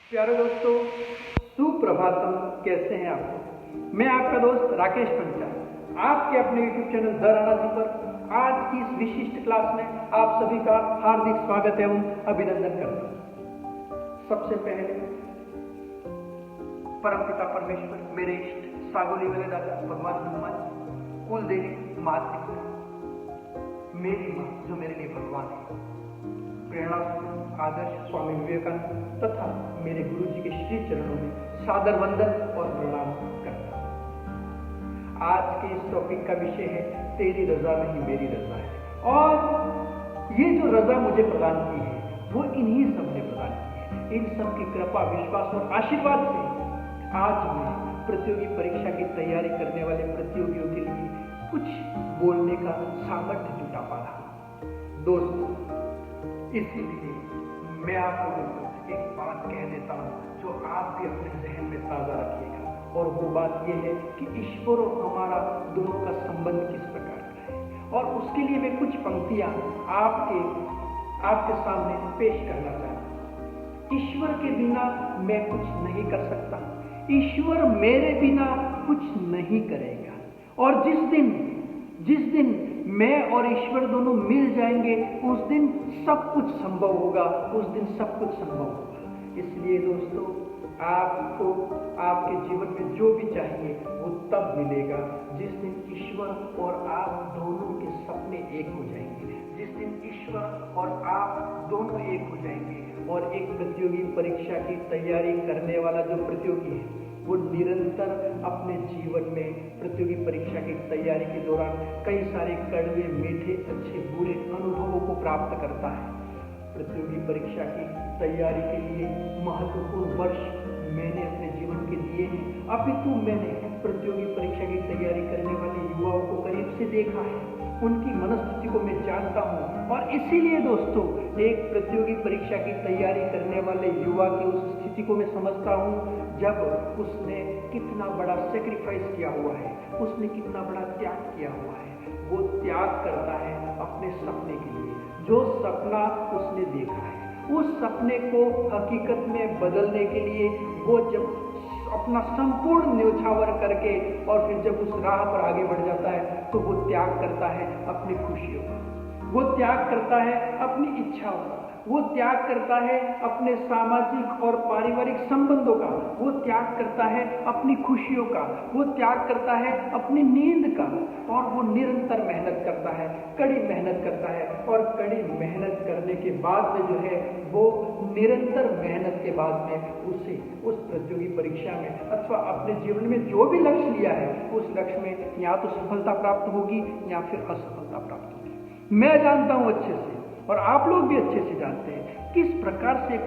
प्यारे दोस्तों, सुप्रभातम। कैसे हैं आप? मैं आपका दोस्त राकेश पंचाल आपके अपने YouTube channel the Rana ji पर आज की इस विशिष्ट क्लास में आप सभी का हार्दिक स्वागत एवं अभिनंदन करता हूँ। सबसे पहले परमपिता परमेश्वर, मेरे इष्ट सागोली वाले दादा भगवान हनुमान, कुल देवी माता मेरी माँ जो मेरे लिए भगवान है, प्रेरणा आदर्श स्वामी विवेकानंद तथा मेरे गुरु जी के श्री चरणों में सादर वंदन और प्रणाम करता हूँ। आज के इस टॉपिक का विषय है तेरी रजा नहीं मेरी रजा है। और ये जो रजा मुझे प्रदान की है वो इन्हीं सब ने प्रदान की है। इन सब की कृपा, विश्वास और आशीर्वाद से आज मैं प्रतियोगी परीक्षा की तैयारी करने वाले प्रतियोगियों के लिए कुछ बोलने का सामर्थ्य जुटा पा रहा हूँ। दोस्तों, इसीलिए मैं आप लोगों को एक बात कह देता हूँ जो आप भी अपने जहन में ताज़ा रखिएगा, और वो बात यह है कि ईश्वर और हमारा दोनों का संबंध किस प्रकार का है। और उसके लिए मैं कुछ पंक्तियाँ आपके सामने पेश करना चाहता हूँ। ईश्वर के बिना मैं कुछ नहीं कर सकता, ईश्वर मेरे बिना कुछ नहीं करेगा। और जिस दिन मैं और ईश्वर दोनों मिल जाएंगे उस दिन सब कुछ संभव होगा, उस दिन सब कुछ संभव होगा। इसलिए दोस्तों, आपको आपके जीवन में जो भी चाहिए वो तब मिलेगा जिस दिन ईश्वर और आप दोनों के सपने एक हो जाएंगे, जिस दिन ईश्वर और आप दोनों एक हो जाएंगे। और एक प्रतियोगी परीक्षा की तैयारी करने वाला जो प्रतियोगी है वो निरंतर अपने जीवन में प्रतियोगी परीक्षा की तैयारी के दौरान कई सारे कड़वे, मीठे, अच्छे, बुरे अनुभवों को प्राप्त करता है। प्रतियोगी परीक्षा की तैयारी के लिए महत्वपूर्ण वर्ष मैंने अपने जीवन के दिए हैं। अपितु मैंने प्रतियोगी परीक्षा की तैयारी करने वाले युवाओं को करीब से देखा है, उनकी मनस्थिति को मैं जानता हूँ। और इसीलिए दोस्तों, एक प्रतियोगी परीक्षा की तैयारी करने वाले युवा की उस स्थिति को मैं समझता हूँ जब उसने कितना बड़ा सेक्रीफाइस किया हुआ है, उसने कितना बड़ा त्याग किया हुआ है। वो त्याग करता है अपने सपने के लिए। जो सपना उसने देखा है उस सपने को हकीकत में बदलने के लिए वो जब अपना संपूर्ण न्योछावर करके और फिर जब उस राह पर आगे बढ़ जाता है तो वो त्याग करता है अपनी खुशियों का, वो त्याग करता है अपनी इच्छाओं का, वो त्याग करता है अपने सामाजिक और पारिवारिक संबंधों का, वो त्याग करता है अपनी खुशियों का, वो त्याग करता है अपनी नींद का। और वो निरंतर मेहनत करता है, कड़ी मेहनत करता है। और कड़ी मेहनत करने के बाद में जो है वो निरंतर मेहनत के बाद में उसे उस प्रतियोगी परीक्षा में अथवा अपने जीवन में जो भी लक्ष्य लिया है उस लक्ष्य में या तो सफलता प्राप्त होगी या फिर असफलता प्राप्त होगी। मैं जानता हूँ अच्छे से, और आप लोग भी अच्छे से जानते हैं किस प्रकार से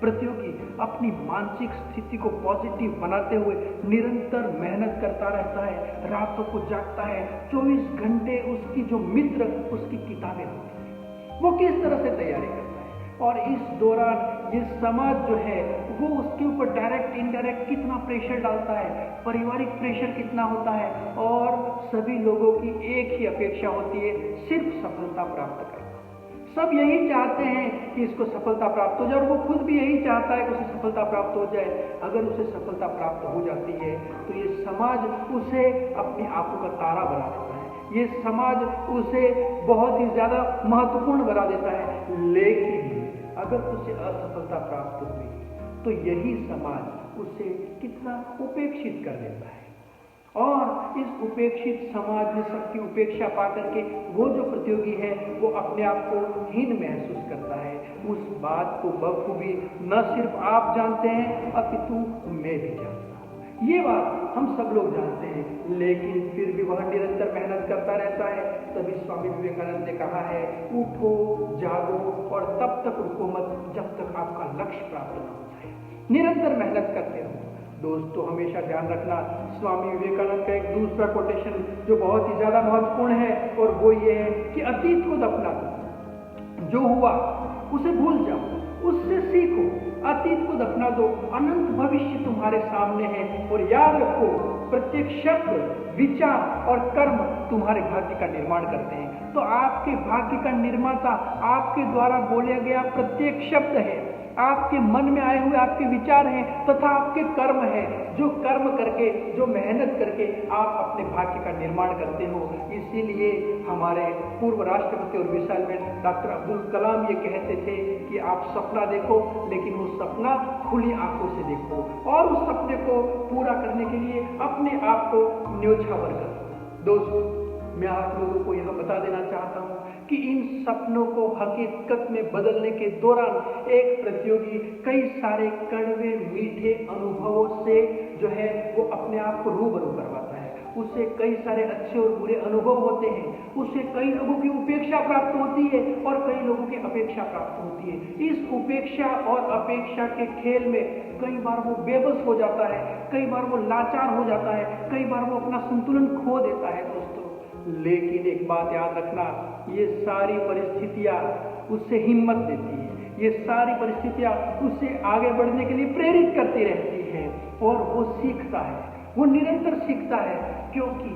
प्रतियोगी अपनी मानसिक स्थिति को पॉजिटिव बनाते हुए निरंतर मेहनत करता रहता है, रातों को जागता है, 24 घंटे उसकी जो मित्र उसकी किताबें होती हैं, वो किस तरह से तैयारी करता है। और इस दौरान ये समाज जो है वो उसके ऊपर डायरेक्ट इनडायरेक्ट कितना प्रेशर डालता है, पारिवारिक प्रेशर कितना होता है। और सभी लोगों की एक ही अपेक्षा होती है, सिर्फ सफलता प्राप्त करना। सब यही चाहते हैं कि इसको सफलता प्राप्त हो जाए, और वो खुद भी यही चाहता है कि उसे सफलता प्राप्त हो जाए। अगर उसे सफलता प्राप्त हो जाती है तो ये समाज उसे अपनी आंखों का तारा बना देता है, ये समाज उसे बहुत ही ज़्यादा महत्वपूर्ण बना देता है। लेकिन अगर उसे असफलता प्राप्त हुई तो यही समाज उसे कितना उपेक्षित कर देता है। और इस उपेक्षित समाज में सबकी उपेक्षा पा करके वो जो प्रतियोगी है वो अपने आप को हीन महसूस करता है। उस बात को बखूबी न सिर्फ आप जानते हैं अपितु मैं भी जानता हूँ। ये बात हम सब लोग जानते हैं, लेकिन फिर भी वह निरंतर मेहनत करता रहता है। तभी स्वामी विवेकानंद ने कहा है, उठो, जागो और तब तक रुको मत जब तक आपका लक्ष्य प्राप्त न हो जाए। निरंतर मेहनत करते रहो। दोस्तों, हमेशा ध्यान रखना, स्वामी विवेकानंद का एक दूसरा कोटेशन जो बहुत ही ज्यादा महत्वपूर्ण है, और वो ये है कि अतीत को दफना दो, जो हुआ उसे भूल जाओ, उससे सीखो। अतीत को दफना दो, अनंत भविष्य तुम्हारे सामने है। और याद रखो, प्रत्येक शब्द, विचार और कर्म तुम्हारे भाग्य का निर्माण करते हैं। तो आपके भाग्य का निर्माता आपके द्वारा बोला गया प्रत्येक शब्द है, आपके मन में आए हुए आपके विचार हैं तथा आपके कर्म हैं, जो कर्म करके, जो मेहनत करके आप अपने भाग्य का निर्माण करते हो। इसीलिए हमारे पूर्व राष्ट्रपति और missile man doctor Abdul Kalam ये कहते थे कि आप सपना देखो, लेकिन वो सपना खुली आंखों से देखो और उस सपने को पूरा करने के लिए अपने आप को न्योछावर करो। दोस्तों, मैं आप लोगों को यह बता देना चाहता हूं कि इन सपनों को हकीकत में बदलने के दौरान एक प्रतियोगी कई सारे कड़वे मीठे अनुभवों से जो है वो अपने आप को रूबरू करवाता है। उसे कई सारे अच्छे और बुरे अनुभव होते हैं, उसे कई लोगों की उपेक्षा प्राप्त होती है और कई लोगों की अपेक्षा प्राप्त होती है। इस उपेक्षा और अपेक्षा के खेल में कई बार वो बेबस हो जाता है, कई बार वो लाचार हो जाता है, कई बार वो अपना संतुलन खो देता है। दोस्तों, लेकिन एक बात याद रखना, ये सारी परिस्थितियां उससे हिम्मत देती है, ये सारी परिस्थितियां उससे आगे बढ़ने के लिए प्रेरित करती रहती है और वो सीखता है, वो निरंतर सीखता है। क्योंकि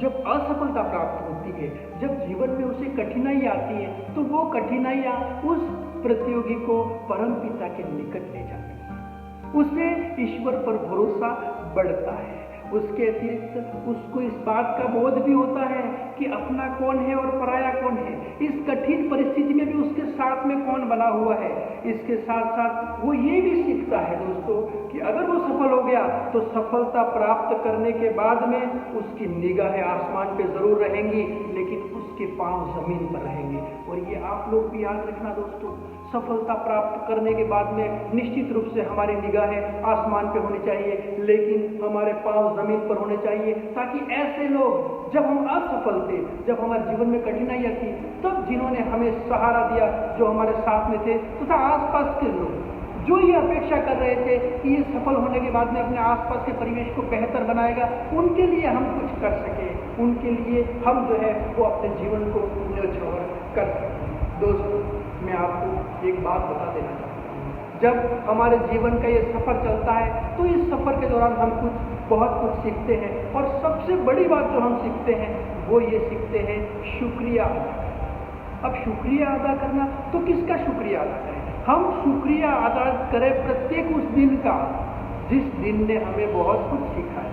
जब असफलता प्राप्त होती है, जब जीवन में उसे कठिनाई आती है, तो वो कठिनाइयां उस प्रतियोगी को परमपिता के निकट ले जाती है, उससे ईश्वर पर भरोसा बढ़ता है। उसके अतिरिक्त उसको इस बात का बोध भी होता है कि अपना कौन है और पराया कौन है, इस कठिन परिस्थिति में भी उसके साथ में कौन बना हुआ है। इसके साथ साथ वो ये भी सीखता है दोस्तों कि अगर वो सफल हो गया तो सफलता प्राप्त करने के बाद में उसकी निगाहें आसमान पे जरूर रहेंगी, लेकिन उसके पांव जमीन पर रहेंगे। और ये आप लोग भी याद रखना दोस्तों, सफलता प्राप्त करने के बाद में निश्चित रूप से हमारी निगाहें आसमान पे होनी चाहिए, लेकिन हमारे पांव जमीन पर होने चाहिए, ताकि ऐसे लोग जब हम असफल थे, जब हमारे जीवन में कठिनाइयां थी, तब जिन्होंने हमें सहारा दिया, जो हमारे साथ में थे, तथा आसपास के लोग जो ये अपेक्षा कर रहे थे कि ये सफल होने के बाद में अपने आसपास के परिवेश को बेहतर बनाएगा, उनके लिए हम कुछ कर सके, उनके लिए हम जो है वो अपने जीवन को न्योछावर कर सकें। दोस्तों, मैं आपको एक बात बता देना चाहता हूँ, जब हमारे जीवन का ये सफर चलता है तो इस सफर के दौरान हम बहुत कुछ सीखते हैं, और सबसे बड़ी बात जो हम सीखते हैं वो ये सीखते हैं शुक्रिया अदा करना। अब शुक्रिया अदा करना, तो किसका शुक्रिया अदा करें? हम शुक्रिया अदा करें प्रत्येक उस दिन का जिस दिन ने हमें बहुत कुछ सिखाया।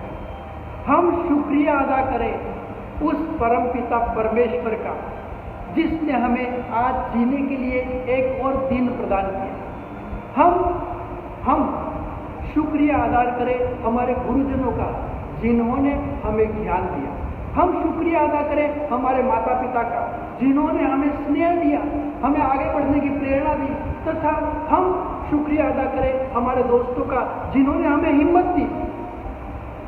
हम शुक्रिया अदा करें उस परमपिता परमेश्वर का जिसने हमें आज जीने के लिए एक और दिन प्रदान किया। हम शुक्रिया अदा करें हमारे गुरुजनों का जिन्होंने हमें ज्ञान दिया। हम शुक्रिया अदा करें हमारे माता पिता का जिन्होंने हमें स्नेह दिया, हमें आगे बढ़ने की प्रेरणा दी, तथा हम शुक्रिया अदा करें हमारे दोस्तों का जिन्होंने हमें हिम्मत दी।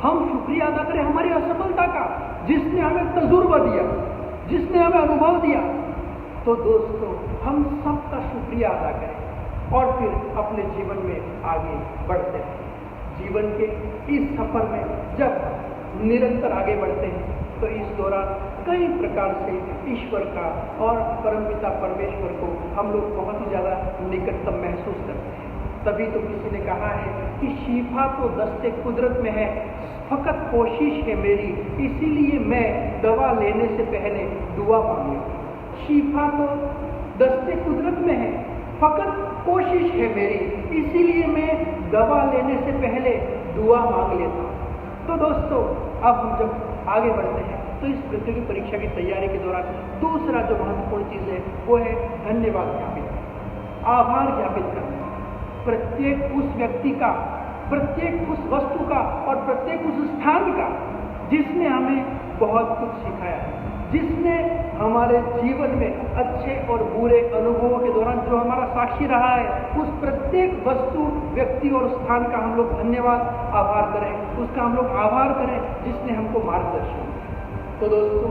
हम शुक्रिया अदा करें हमारी असफलता का जिसने हमें तजुर्बा दिया, जिसने हमें अनुभव दिया। तो दोस्तों, हम सबका शुक्रिया अदा करें और फिर अपने जीवन में आगे बढ़ते हैं। जीवन के इस सफर में जब निरंतर आगे बढ़ते हैं तो इस दौरान कई प्रकार से ईश्वर का और परमपिता परमेश्वर को हम लोग बहुत ही ज़्यादा निकटतम महसूस करते हैं। तभी तो किसी ने कहा है कि शिफा तो दस्ते कुदरत में है, फकत कोशिश है मेरी, इसीलिए मैं दवा लेने से पहले दुआ मांग लेता हूं। शिफा तो दस्ते कुदरत में है, फकत कोशिश है मेरी, इसीलिए मैं दवा लेने से पहले दुआ मांग लेता हूँ। तो दोस्तों, अब हम जब आगे बढ़ते हैं तो इस प्रतियोगी परीक्षा की तैयारी के दौरान दूसरा जो महत्वपूर्ण चीज़ है वो है धन्यवाद ज्ञापित करना, आभार ज्ञापित करना। प्रत्येक उस व्यक्ति का, प्रत्येक उस वस्तु का और प्रत्येक उस स्थान का जिसने हमें बहुत कुछ सिखाया है, जिसने हमारे जीवन में अच्छे और बुरे अनुभवों के दौरान जो हमारा साक्षी रहा है, उस प्रत्येक वस्तु, व्यक्ति और स्थान का हम लोग धन्यवाद आभार करें, उसका हम लोग आभार करें जिसने हमको मार्गदर्शन दिया। तो दोस्तों,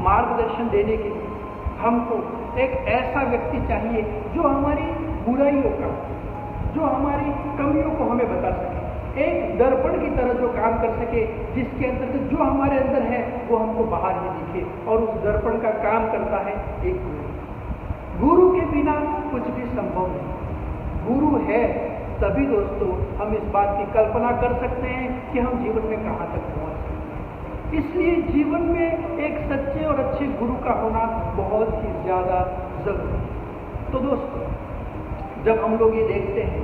मार्गदर्शन देने के लिए हमको एक ऐसा व्यक्ति चाहिए जो हमारी बुराइयों का, जो हमारी कमियों को हमें बता सके, एक दर्पण की तरह जो काम कर सके, जिसके अंतर्गत जो हमारे अंदर है वो हमको बाहर ही दिखे। और उस दर्पण का काम करता है एक गुरु। गुरु के बिना कुछ भी संभव नहीं। गुरु है तभी दोस्तों हम इस बात की कल्पना कर सकते हैं कि हम जीवन में कहाँ तक पहुँच सकते हैं। इसलिए जीवन में एक सच्चे और अच्छे गुरु का होना बहुत ही ज़्यादा जरूरी है। तो दोस्तों, जब हम लोग ये देखते हैं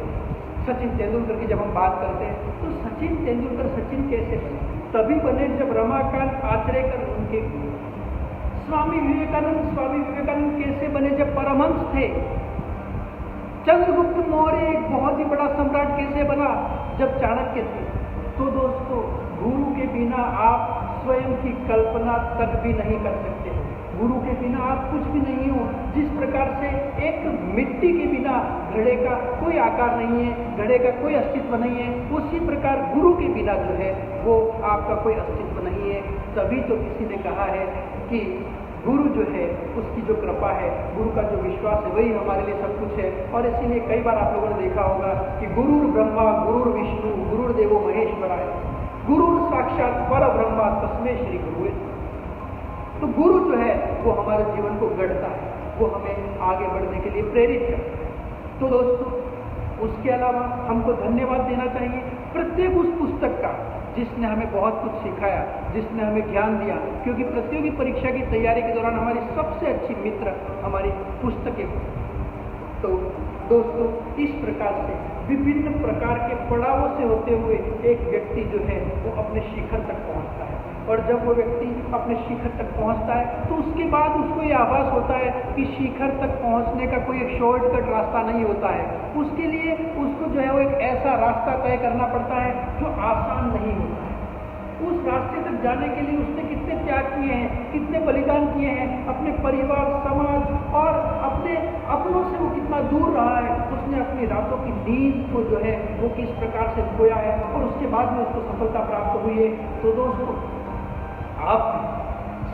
सचिन तेंदुलकर की जब हम बात करते हैं तो सचिन तेंदुलकर सचिन कैसे बने? तभी बने जब रमाकांत आचरेकर उनके गुरु। स्वामी विवेकानंद कैसे बने? जब परमहंस थे। चंद्रगुप्त मौर्य एक बहुत ही बड़ा सम्राट कैसे बना? जब चाणक्य थे। तो दोस्तों, गुरु के बिना आप स्वयं की कल्पना तक भी नहीं कर सकते। गुरु के बिना आप कुछ भी नहीं हो। जिस प्रकार से एक मिट्टी के बिना घड़े का कोई आकार नहीं है, घड़े का कोई अस्तित्व नहीं है, उसी प्रकार गुरु के बिना जो है वो आपका कोई अस्तित्व नहीं है। तभी तो किसी ने कहा है कि गुरु जो है उसकी जो कृपा है, गुरु का जो विश्वास है, वही हमारे लिए सब कुछ है। और इसीलिए कई बार आप लोगों ने देखा होगा कि गुरुर ब्रह्मा गुरुर विष्णु गुरुर्देवो महेश्वराय, गुरुर साक्षात परब्रह्मा तस्मै श्री गुरुवे। तो गुरु जो है वो हमारे जीवन को गढ़ता है, वो हमें आगे बढ़ने के लिए प्रेरित करता है। तो दोस्तों, उसके अलावा हमको धन्यवाद देना चाहिए प्रत्येक उस पुस्तक का जिसने हमें बहुत कुछ सिखाया, जिसने हमें ज्ञान दिया। क्योंकि प्रतियोगी परीक्षा की तैयारी के दौरान हमारी सबसे अच्छी मित्र हमारी पुस्तकें। तो दोस्तों, इस प्रकार से विभिन्न प्रकार के पड़ावों से होते हुए एक व्यक्ति जो है वो अपने शिखर तक पहुंचता है। और जब वो व्यक्ति अपने शिखर तक पहुंचता है तो उसके बाद उसको ये आभास होता है कि शिखर तक पहुंचने का कोई एक शॉर्टकट रास्ता नहीं होता है। उसके लिए उसको जो है वो एक ऐसा रास्ता तय करना पड़ता है जो आसान नहीं होता है। उस रास्ते तक जाने के लिए उसने कितने त्याग किए हैं, कितने बलिदान किए हैं, अपने परिवार, समाज और अपने अपनों से वो कितना दूर रहा है। उसने अपनी रातों की नींद को जो है वो किस प्रकार से खोया है और उसके बाद में उसको सफलता प्राप्त हुई है। तो दोस्तों, आप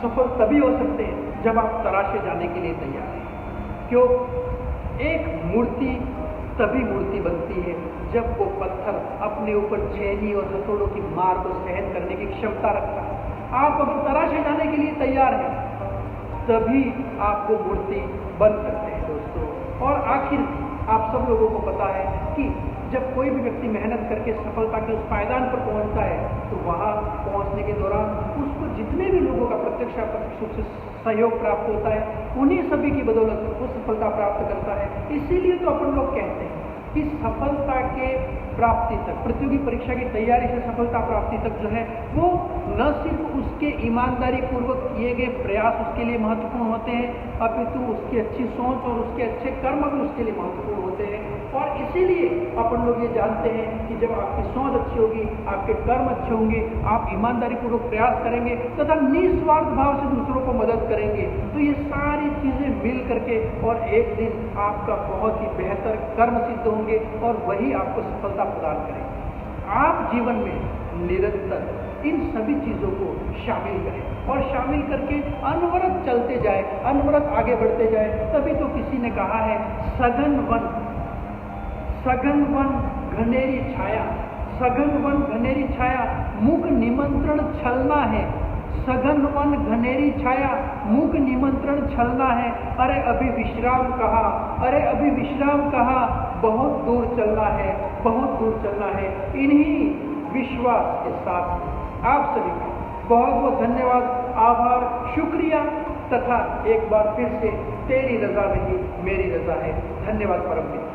सफल तभी हो सकते हैं जब आप तराशे जाने के लिए तैयार हैं। क्यों? एक मूर्ति तभी मूर्ति बनती है जब वो पत्थर अपने ऊपर छेनी और हथौड़ों की मार को सहन करने की क्षमता रखता है। आप अगर तराशे जाने के लिए तैयार हैं तभी आप वो मूर्ति बन सकते हैं दोस्तों। और आखिर आप सब लोगों को पता है कि जब कोई भी व्यक्ति मेहनत करके सफलता के उस पायदान पर पहुंचता है तो वहां पहुंचने के दौरान उसको जितने भी लोगों का प्रत्यक्ष अप्रत्यक्ष रूप से सहयोग प्राप्त होता है, उन्हीं सभी की बदौलत वो सफलता प्राप्त करता है। इसीलिए तो अपन लोग कहते हैं कि सफलता के प्राप्ति तक, प्रतियोगी परीक्षा की तैयारी से सफलता प्राप्ति तक जो है वो न सिर्फ उसके ईमानदारी पूर्वक किए गए प्रयास उसके लिए महत्वपूर्ण होते हैं, अपितु उसकी अच्छी सोच और उसके अच्छे कर्म भी उसके लिए महत्वपूर्ण होते हैं। और इसीलिए अपन लोग ये जानते हैं कि जब आपकी सोच अच्छी होगी, आपके कर्म अच्छे होंगे, आप ईमानदारी पूर्वक प्रयास करेंगे तथा निस्वार्थ भाव से दूसरों को मदद करेंगे, तो ये सारी चीजें मिल करके और एक दिन आपका बहुत ही बेहतर कर्म सिद्ध होंगे और वही आपको सफलता प्रदान करेंगे। आप जीवन में निरंतर इन सभी चीजों को शामिल करें और शामिल करके अनवरत चलते जाए, अनवरत आगे बढ़ते जाए। तभी तो किसी ने कहा है सघन वन घनेरी छाया, सघन वन घनेरी छाया मुख निमंत्रण छलना है, सघन वन घनेरी छाया मुख निमंत्रण छलना है। अरे अभी विश्राम कहा, अरे अभी विश्राम कहा, बहुत दूर चलना है, बहुत दूर चलना है। इन्हीं विश्वास के साथ आप सभी का बहुत बहुत धन्यवाद, आभार, शुक्रिया तथा एक बार फिर से तेरी रजा नहीं मेरी रजा है। धन्यवाद परम पिता।